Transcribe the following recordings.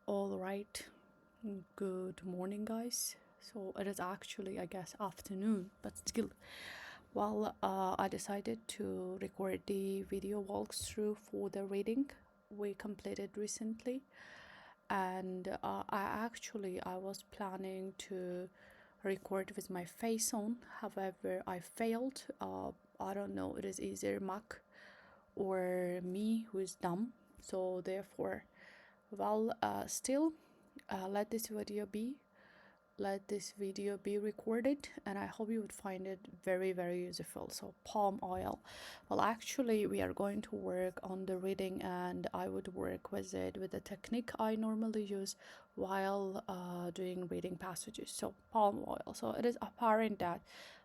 All right, good morning, guys. So it is actually, I guess, afternoon, but still. Well, I decided to record the video walkthrough for the reading we completed recently, and I was planning to record with my face on. However, I failed. I don't know. It is either Mac or me who is dumb. So therefore, still, let this video be recorded, and I hope you would find it very useful. So palm oil, well, actually we are going to work on the reading, and I would work with it with the technique I normally use while doing reading passages. So palm oil, so it is apparent that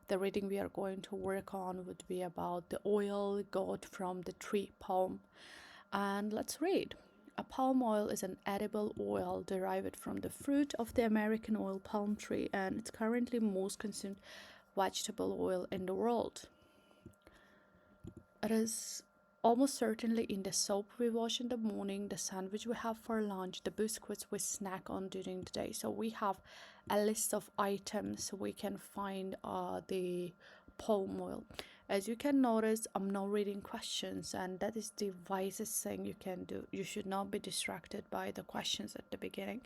the reading we are going to work on would be about the oil got from the tree palm. And let's read. A palm oil is an edible oil derived from the fruit of the American oil palm tree, and it's currently most consumed vegetable oil in the world. It is almost certainly in the soap we wash in the morning, the sandwich we have for lunch, the biscuits we snack on during the day. So we have a list of items we can find the palm oil. As you can notice, I'm not reading questions, and that is the wisest thing you can do. You should not be distracted by the questions at the beginning.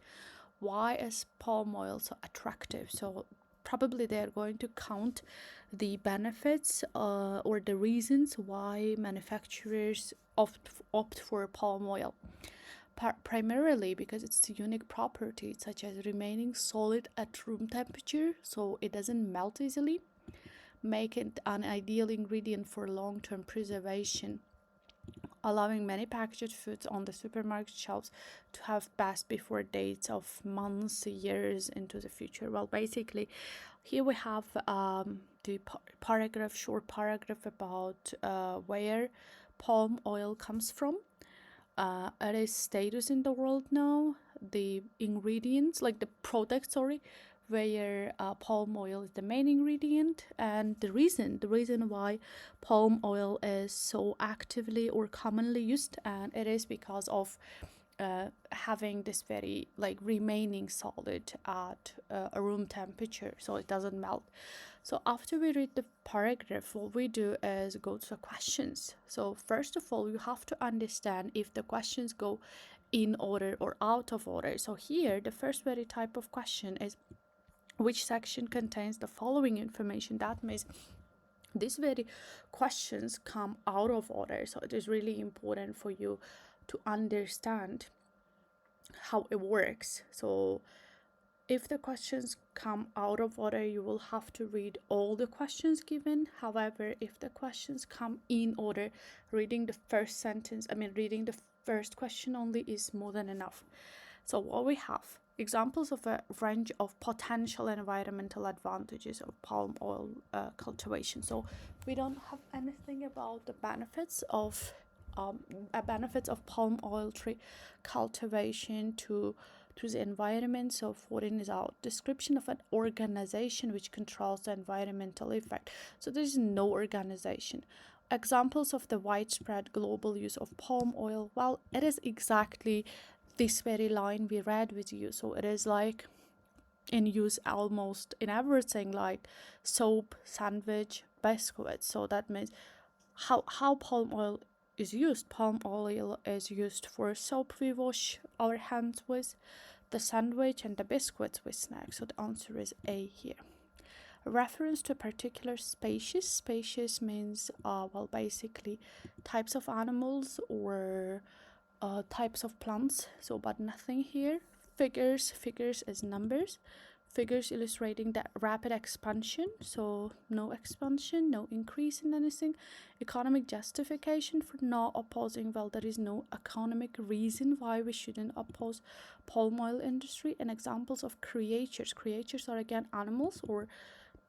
Why is palm oil so attractive? So probably they're going to count the benefits or the reasons why manufacturers opt for palm oil. Primarily because it's a unique property, such as remaining solid at room temperature, so it doesn't melt easily, make it an ideal ingredient for long-term preservation, allowing many packaged foods on the supermarket shelves to have passed before dates of months, years into the future. Well, basically, here we have the short paragraph about where palm oil comes from. It is status in the world now, the ingredients, like the product, where palm oil is the main ingredient, and the reason why palm oil is so actively or commonly used, and it is because of having this very remaining solid at a room temperature, so it doesn't melt. So after we read the paragraph, what we do is go to the questions. So first of all, you have to understand if the questions go in order or out of order. So here the first very type of question is, which section contains the following information? That means these very questions come out of order, so it is really important for you to understand how it works. So if the questions come out of order, you will have to read all the questions given. However, if the questions come in order, reading the first question only is more than enough. So what we have, examples of a range of potential environmental advantages of palm oil cultivation. So we don't have anything about the benefits of palm oil tree cultivation to the environment. So 14 is our description of an organization which controls the environmental effect. So there is no organization. Examples of the widespread global use of palm oil. Well, it is exactly this very line we read with you. So it is like in use almost in everything, like soap, sandwich, biscuits. So that means how palm oil is used. Palm oil is used for soap we wash our hands with, the sandwich, and the biscuits we snack. So the answer is A here. A reference to a particular species. Species means basically types of animals or types of plants. So but nothing here. Figures is numbers. Figures illustrating the rapid expansion, so no expansion, no increase in anything. Economic justification for not opposing. Well, there is no economic reason why we shouldn't oppose palm oil industry. And examples of creatures are again animals or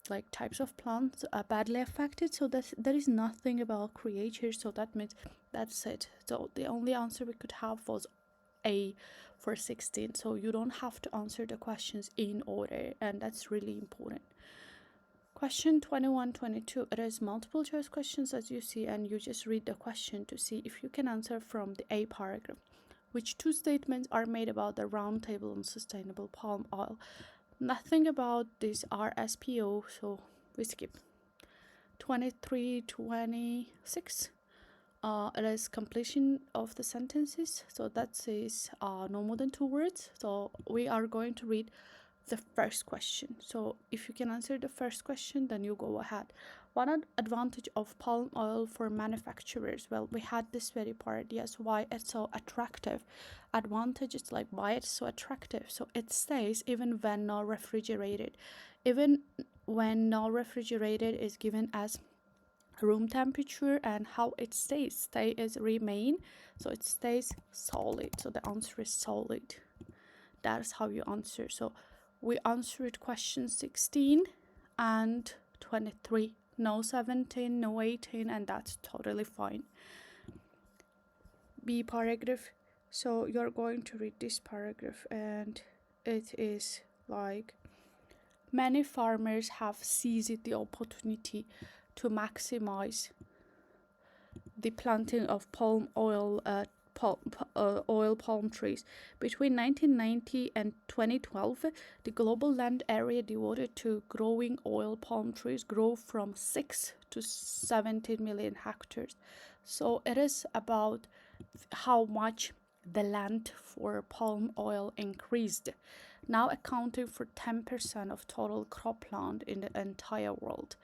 like types of plants badly affected. So there is nothing about creatures, so that means that's it. So the only answer we could have was A for 16. So you don't have to answer the questions in order, and that's really important. Question 21, 22, it is multiple choice questions as you see, and you just read the question to see if you can answer from the A paragraph. Which two statements are made about the roundtable on sustainable palm oil? Nothing about this RSPO, so we skip. 23, 26. It is completion of the sentences, so that says no more than 2 words. So we are going to read the first question. So if you can answer the first question, then you go ahead. One advantage of palm oil for manufacturers? Well, we had this very part. Yes, why it's so attractive. Advantage is like why it's so attractive. So it stays even when not refrigerated. Even when not refrigerated is given as room temperature, and how it stays. Stay is remain, so it stays solid. So the answer is solid. That's how you answer. So we answered question 16 and 23. No 17, no 18, and that's totally fine. B paragraph. So you're going to read this paragraph, and it is like, many farmers have seized the opportunity to maximize the planting of palm oil palm trees. Between 1990 and 2012, the global land area devoted to growing oil palm trees grew from 6 to 17 million hectares. So it is about how much the land for palm oil increased, now accounting for 10% of total cropland in the entire world.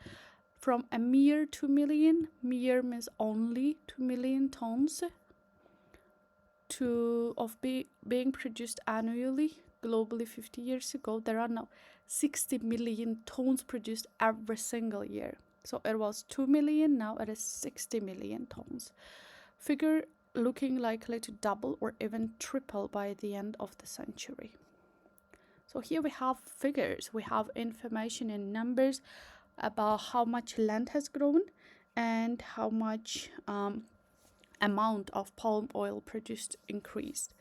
From a mere 2 million, mere means only 2 million tons being produced annually globally 50 years ago, there are now 60 million tons produced every single year. So it was 2 million, now it is 60 million tons. Figure looking likely to double or even triple by the end of the century. So here we have figures, we have information in numbers about how much land has grown and how much amount of palm oil produced increased.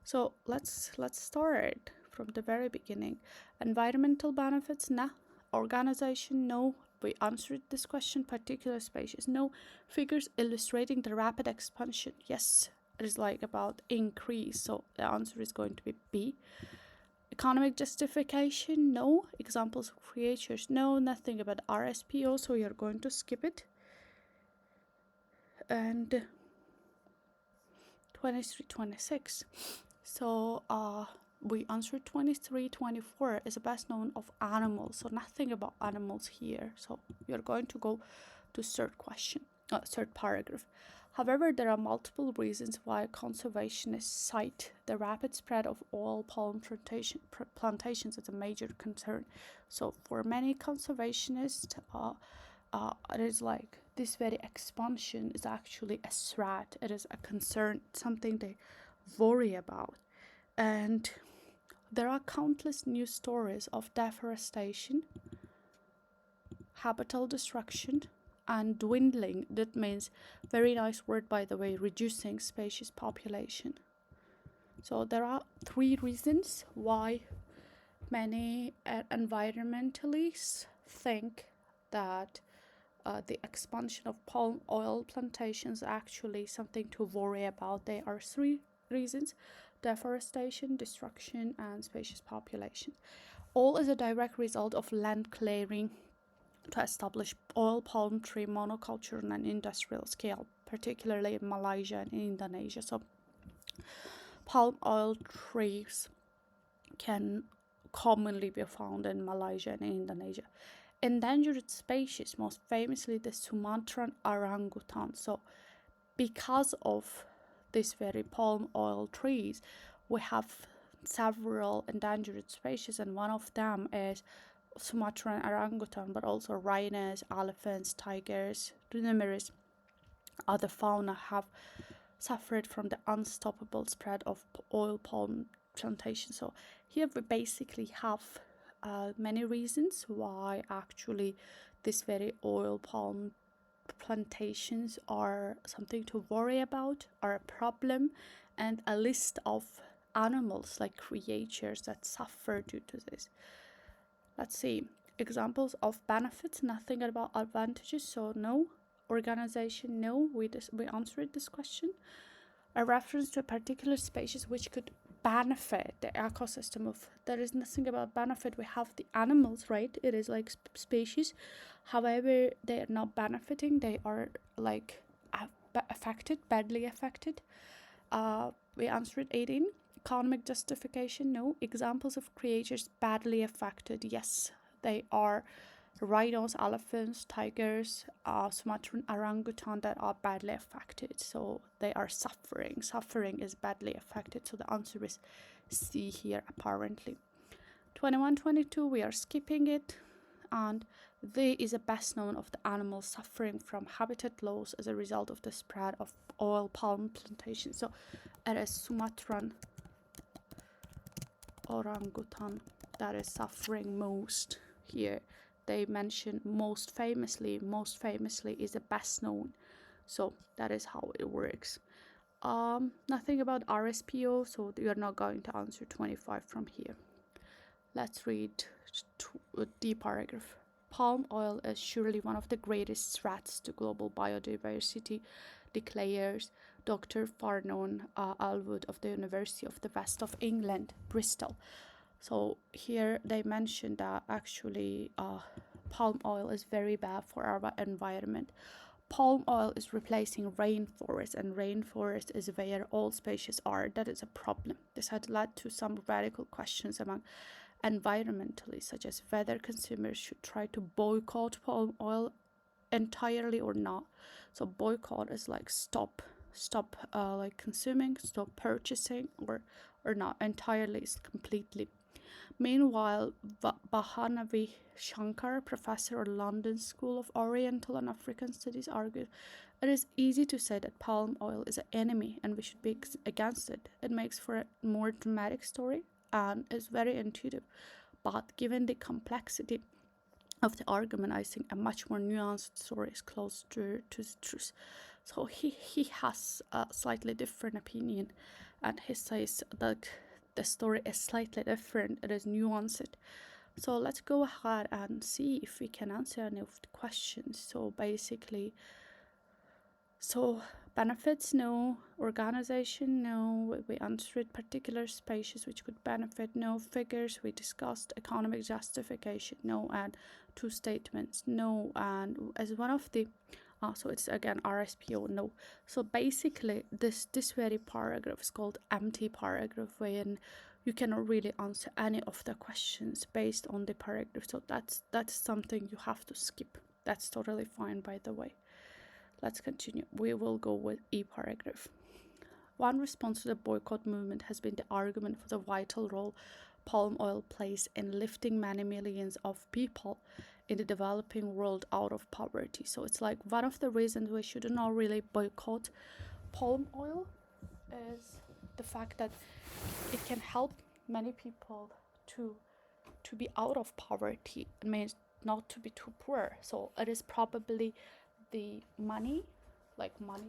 So let's start from the very beginning. Environmental benefits, nah. Organization, no. We answered this question. Particular species, no. Figures illustrating the rapid expansion, yes. It is like about increase, so the answer is going to be B. Economic justification, no. Examples of creatures, no. Nothing about RSPO, so you're going to skip it. And 23, 26. So we answered 23, 24 is the best known of animals. So nothing about animals here. So you're going to go to third paragraph. However, there are multiple reasons why conservationists cite the rapid spread of oil palm plantations as a major concern. So for many conservationists, it is like this very expansion is actually a threat. It is a concern, something they worry about. And there are countless news stories of deforestation, habitat destruction, and dwindling. That means, very nice word by the way, reducing species population. So there are 3 reasons why many environmentalists think that the expansion of palm oil plantations is actually something to worry about. There are 3 reasons: deforestation, destruction, and species population. All is a direct result of land clearing to establish oil palm tree monoculture on an industrial scale, particularly in Malaysia and Indonesia. So palm oil trees can commonly be found in Malaysia and Indonesia. Endangered species, most famously the Sumatran orangutan. So because of these very palm oil trees, we have several endangered species, and one of them is Sumatran orangutan, but also rhinos, elephants, tigers, numerous other fauna have suffered from the unstoppable spread of oil palm plantations. So here we basically have many reasons why actually this very oil palm plantations are something to worry about, are a problem, and a list of animals like creatures that suffer due to this. Let's see. Examples of benefits, nothing about advantages, so no. Organization, no. We answered this question. a reference to a particular species which could benefit the ecosystem of. There is nothing about benefit. We have the animals, right? It is like species. However, they are not benefiting. They are like affected, badly affected. We answered 18. Economic justification, no. Examples of creatures badly affected, yes. They are rhinos, elephants, tigers, Sumatran orangutan that are badly affected. So they are suffering. Suffering is badly affected. So the answer is C here, apparently. 21, 22, we are skipping it. And they is a best known of the animals suffering from habitat loss as a result of the spread of oil palm plantations. So it is Sumatran orangutan that is suffering most here. They mention most famously is the best known. So that is how it works. Nothing about RSPO, so you're not going to answer 25 from here. Let's read the paragraph. Palm oil is surely one of the greatest threats to global biodiversity, declares Dr. Farnon Alwood of the University of the West of England, Bristol. So here they mention that actually palm oil is very bad for our environment. Palm oil is replacing rainforest, and rainforest is where all species are. That is a problem. This had led to some radical questions among environmentalists, such as whether consumers should try to boycott palm oil entirely or not. So boycott is like stop like consuming, stop purchasing, or not entirely, is completely. Meanwhile, Bahanavi Shankar, professor at London School of Oriental and African Studies, argued it is easy to say that palm oil is an enemy and we should be against it. It makes for a more dramatic story and is very intuitive. But given the complexity of the argument, I think a much more nuanced story is closer to the truth. So he has a slightly different opinion, and he says that the story is slightly different, it is nuanced. So let's go ahead and see if we can answer any of the questions. So basically, benefits, no. Organization, no. We answered particular species which could benefit, no. Figures, we discussed. Economic justification, no. And two statements, no. And as one of the so it's again RSPO, no. So basically this very paragraph is called empty paragraph, wherein you cannot really answer any of the questions based on the paragraph. So that's something you have to skip. That's totally fine, by the way. Let's continue. We will go with E paragraph. One response to the boycott movement has been the argument for the vital role palm oil plays in lifting many millions of people in the developing world out of poverty. So it's like one of the reasons we should not really boycott palm oil is the fact that it can help many people to be out of poverty. It means not to be too poor. So it is probably the money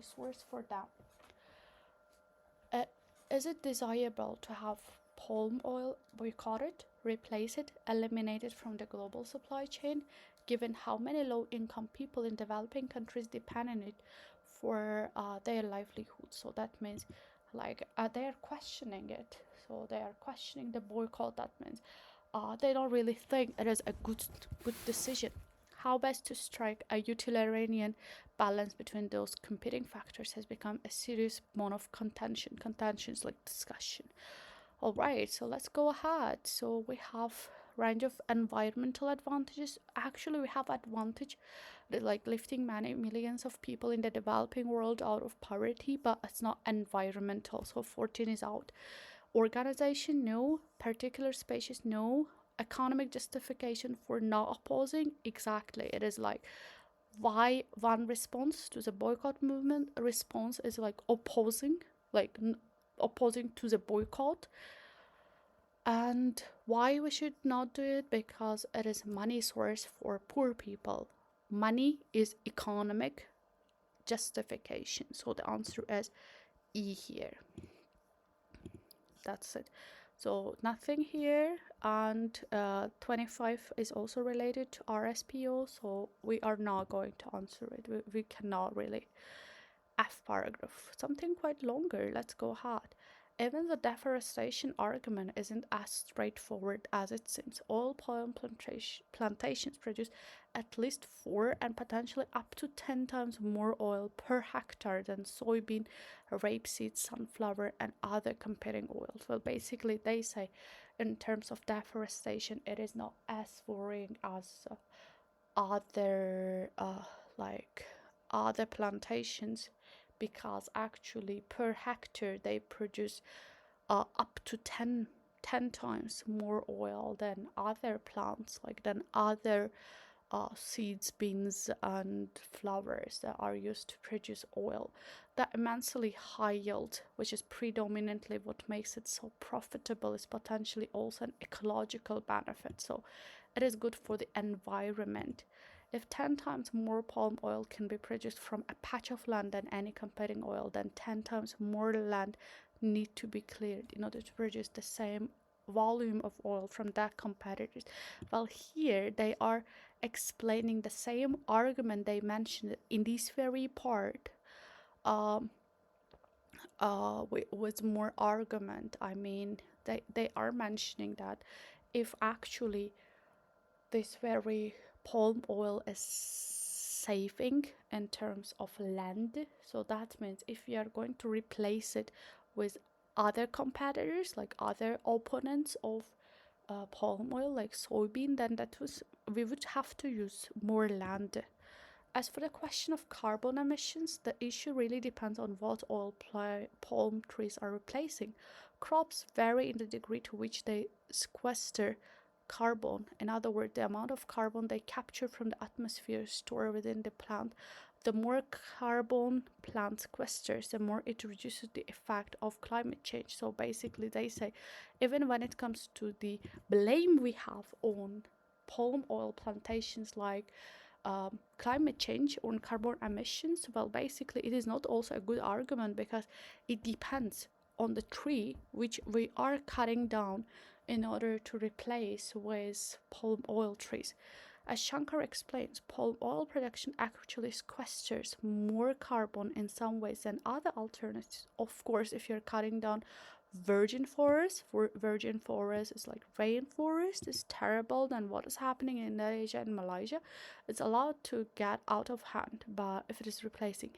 source for them. Is it desirable to have palm oil boycotted, replace it, eliminated from the global supply chain, given how many low-income people in developing countries depend on it for their livelihood? So that means they are questioning it. So they are questioning the boycott. That means they don't really think it is a good decision. How best to strike a utilitarian balance between those competing factors has become a serious bone of contention. Contention is like discussion. All right, so let's go ahead. So we have range of environmental advantages. Actually, we have advantage like lifting many millions of people in the developing world out of poverty, but it's not environmental. So 14 is out. Organization, no. Particular species, no. Economic justification for not opposing, exactly. It is like why one response to the boycott movement response is like opposing to the boycott, and why we should not do it, because it is money source for poor people. Money is economic justification. So the answer is E here. That's it. So nothing here. And 25 is also related to RSPO, so we are not going to answer it. We cannot really F paragraph, something quite longer. Let's go ahead. Even the deforestation argument isn't as straightforward as it seems. Oil palm plantations produce at least 4 and potentially up to 10 times more oil per hectare than soybean, rapeseed, sunflower, and other competing oils. Well, basically, they say in terms of deforestation, it is not as worrying as other like other plantations, because actually per hectare they produce up to 10 times more oil than other plants, like than other seeds, beans, and flowers that are used to produce oil. That immensely high yield, which is predominantly what makes it so profitable, is potentially also an ecological benefit. So it is good for the environment. If 10 times more palm oil can be produced from a patch of land than any competing oil, then 10 times more land need to be cleared in order to produce the same volume of oil from that competitors. Well, here they are explaining the same argument they mentioned in this very part, with more argument. I mean, they are mentioning that if actually this very palm oil is saving in terms of land, so that means if we are going to replace it with other competitors, like other opponents of palm oil, like soybean, then we would have to use more land. As for the question of carbon emissions, the issue really depends on what oil palm trees are replacing. Crops vary in the degree to which they sequester carbon. In other words, the amount of carbon they capture from the atmosphere stored within the plant. The more carbon plant sequesters, the more it reduces the effect of climate change. So basically, they say even when it comes to the blame we have on palm oil plantations, like climate change on carbon emissions, well, basically it is not also a good argument, because it depends on the tree which we are cutting down in order to replace with palm oil trees. As Shankar explains, palm oil production actually sequesters more carbon in some ways than other alternatives. Of course, if you're cutting down virgin forest, is like rainforest, is terrible than what is happening in Indonesia and Malaysia. It's allowed to get out of hand, but if it is replacing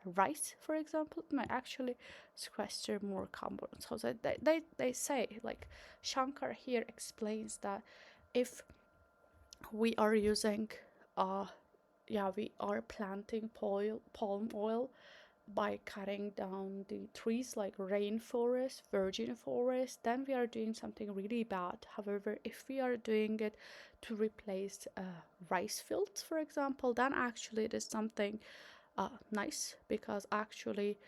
rice, for example, it might actually sequester more carbon. So they say, like Shankar here explains, that if we are using we are planting palm oil by cutting down the trees like rainforest, virgin forest, then we are doing something really bad. However, if we are doing it to replace rice fields, for example, then actually it is something nice, because actually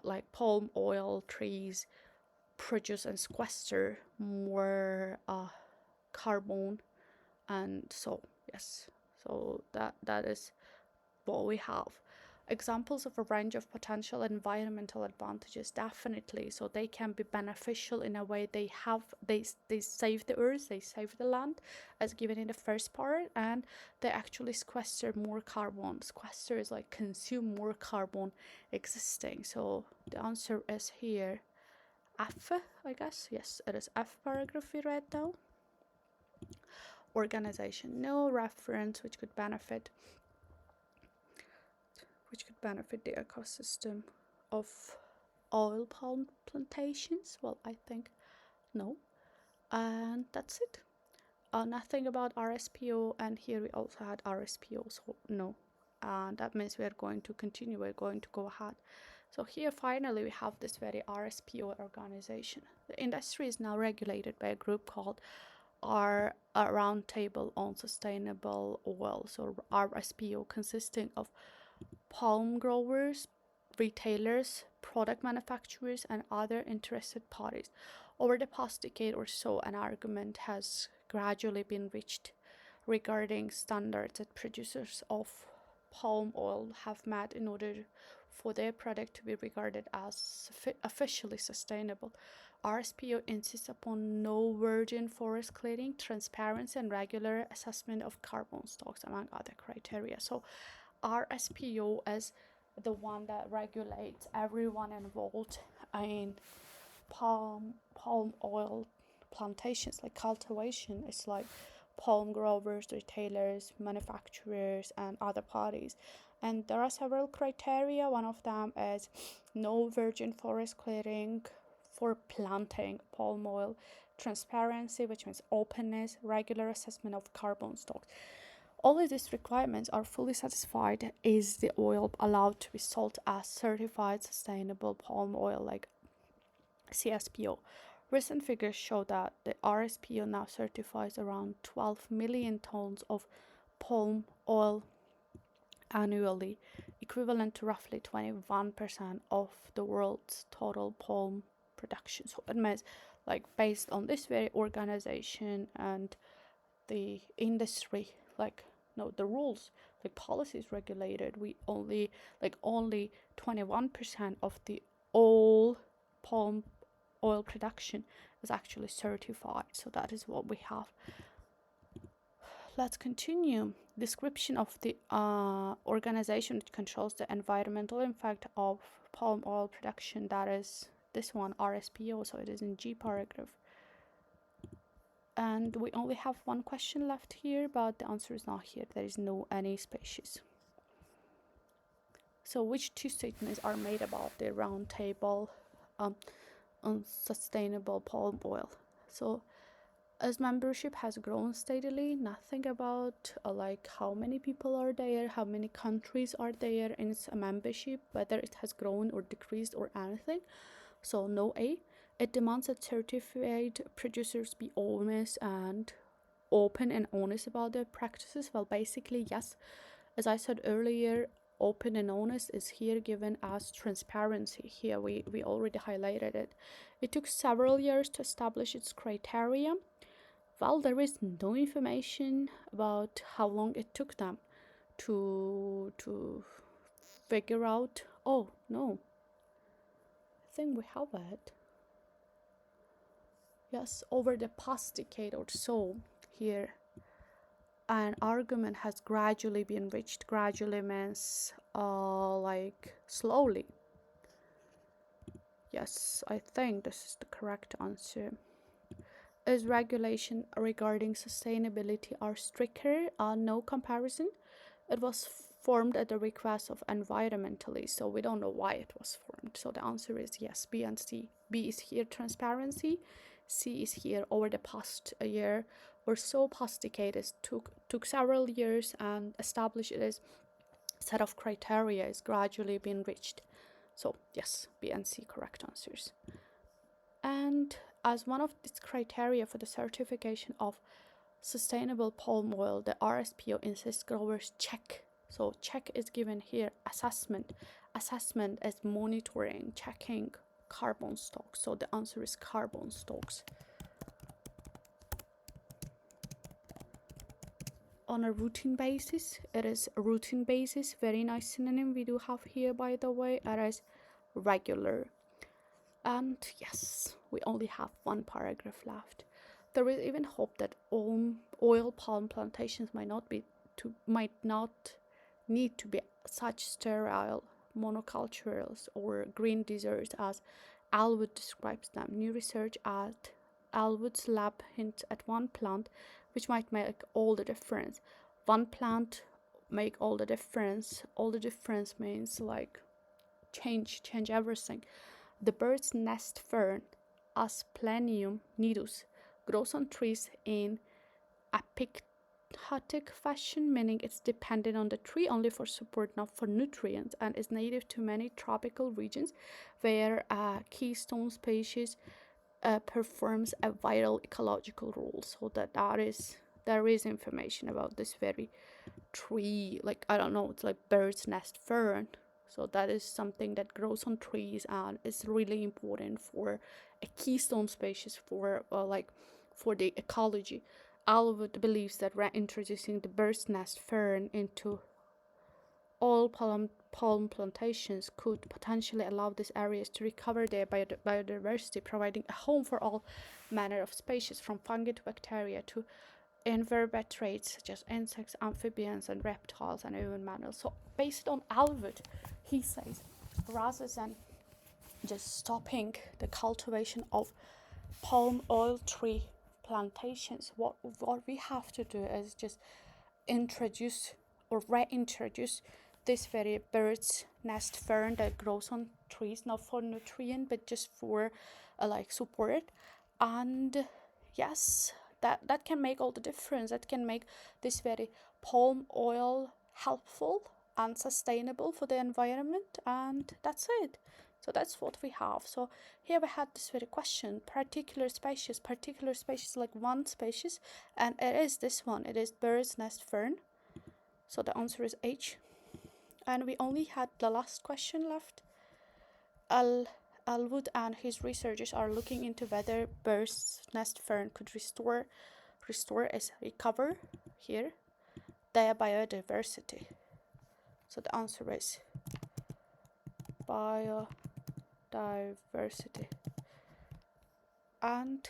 like palm oil trees produce and sequester more carbon. And so yes, so that is what we have. Examples of a range of potential environmental advantages, definitely. So they can be beneficial in a way. They save the earth, they save the land, as given in the first part, and they actually sequester more carbon. Sequester is like consume more carbon existing. So the answer is here F, I guess. Yes, it is F paragraph we read now. Organization, no. Reference, which could benefit the ecosystem of oil palm plantations. Well, I think no. And that's it. Nothing about RSPO, and here we also had RSPO, so no. And that means we are going to continue, we're going to go ahead. So here finally we have this very RSPO organization. The industry is now regulated by a group called a Roundtable on Sustainable Oil, so RSPO, consisting of palm growers, retailers, product manufacturers, and other interested parties. Over the past decade or so, an argument has gradually been reached regarding standards that producers of palm oil have met in order for their product to be regarded as officially sustainable. RSPO insists upon no virgin forest clearing, transparency, and regular assessment of carbon stocks, among other criteria. So RSPO is the one that regulates everyone involved in palm oil plantations, like cultivation. It's like palm growers, retailers, manufacturers, and other parties. And there are several criteria. One of them is no virgin forest clearing for planting palm oil, transparency, which means openness, regular assessment of carbon stocks. All of these requirements are fully satisfied is the oil allowed to be sold as certified sustainable palm oil, like CSPO. Recent figures show that the RSPO now certifies around 12 million tons of palm oil annually, equivalent to roughly 21% of the world's total palm production. So it means, like, based on this very organization and the industry, like, no, the rules, like policies regulated, we only 21% of the all palm oil production is actually certified. So that is what we have. Let's continue. Description of the organization that controls the environmental impact of palm oil production. That is this one, RSPO. So it is in G paragraph. And we only have one question left here, but the answer is not here. There is no any spaces. So which two statements are made about the round table on sustainable palm oil? So as membership has grown steadily, nothing about like how many people are there, how many countries are there in its membership, whether it has grown or decreased or anything. So no A. It demands that certified producers be honest and open and honest about their practices. Well, basically, yes. As I said earlier, open and honest is here given as transparency. Here we already highlighted it. It took several years to establish its criteria. Well, there is no information about how long it took them to figure out. Oh no, I think we have it. Yes, over the past decade or so, here an argument has gradually been reached. Gradually means like slowly. Yes, I think this is the correct answer. Is regulation regarding sustainability are stricter? No comparison. It was formed at the request of environmentalists, so we don't know why it was formed. So the answer is yes, B and C. B is here transparency. C is here over the past year or so. Past decade is took several years and established it as set of criteria is gradually being reached. So yes, B and C correct answers. And as one of its criteria for the certification of sustainable palm oil, the RSPO insists growers check. So check is given here. Assessment is monitoring, checking carbon stocks. So the answer is carbon stocks. On a routine basis, it is a routine basis. Very nice synonym we do have here, by the way. It is regular. And yes, we only have one paragraph left. There is even hope that oil palm plantations might not need to be such sterile monocultures or green deserts as Elwood describes them. New research at Elwood's lab hints at one plant which might make all the difference. One plant make all the difference. All the difference means like change everything. The bird's nest fern, Asplenium nidus, grows on trees in epiphytic fashion, meaning it's dependent on the tree only for support, not for nutrients, and is native to many tropical regions where a keystone species performs a vital ecological role. So there is information about this very tree, like I don't know, it's like bird's nest fern. So that is something that grows on trees and is really important for a keystone species for the ecology. Elwood believes that reintroducing the bird's nest fern into all palm plantations could potentially allow these areas to recover their biodiversity, providing a home for all manner of species, from fungi to bacteria to invertebrates such as insects, amphibians, and reptiles, and even mammals. So based on Alwood, he says, rather than just stopping the cultivation of palm oil tree plantations, what we have to do is just introduce or reintroduce this very bird's nest fern that grows on trees, not for nutrient but just for like support. And yes, that can make all the difference. That can make this very palm oil helpful and sustainable for the environment, and that's it. So that's what we have. So here we had this very question, particular species like one species, and it is this one. It is bird's nest fern. So the answer is H. And we only had the last question left. Alwood and his researchers are looking into whether bird's nest fern could restore as recover here their biodiversity. So the answer is biodiversity. And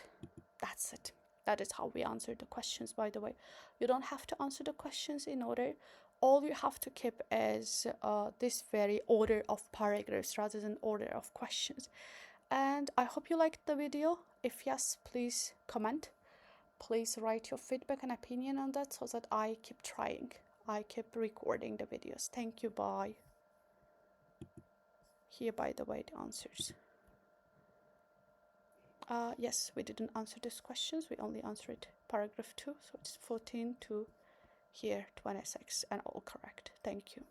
that's it. That is how we answer the questions, by the way. You don't have to answer the questions in order. All you have to keep is this very order of paragraphs rather than order of questions. And I hope you liked the video. If yes, please comment. Please write your feedback and opinion on that so that I keep trying. I keep recording the videos. Thank you. Bye. Here, by the way, the answers. Yes, we didn't answer these questions. We only answered paragraph 2. So it's 14 to here 26 and all correct. Thank you.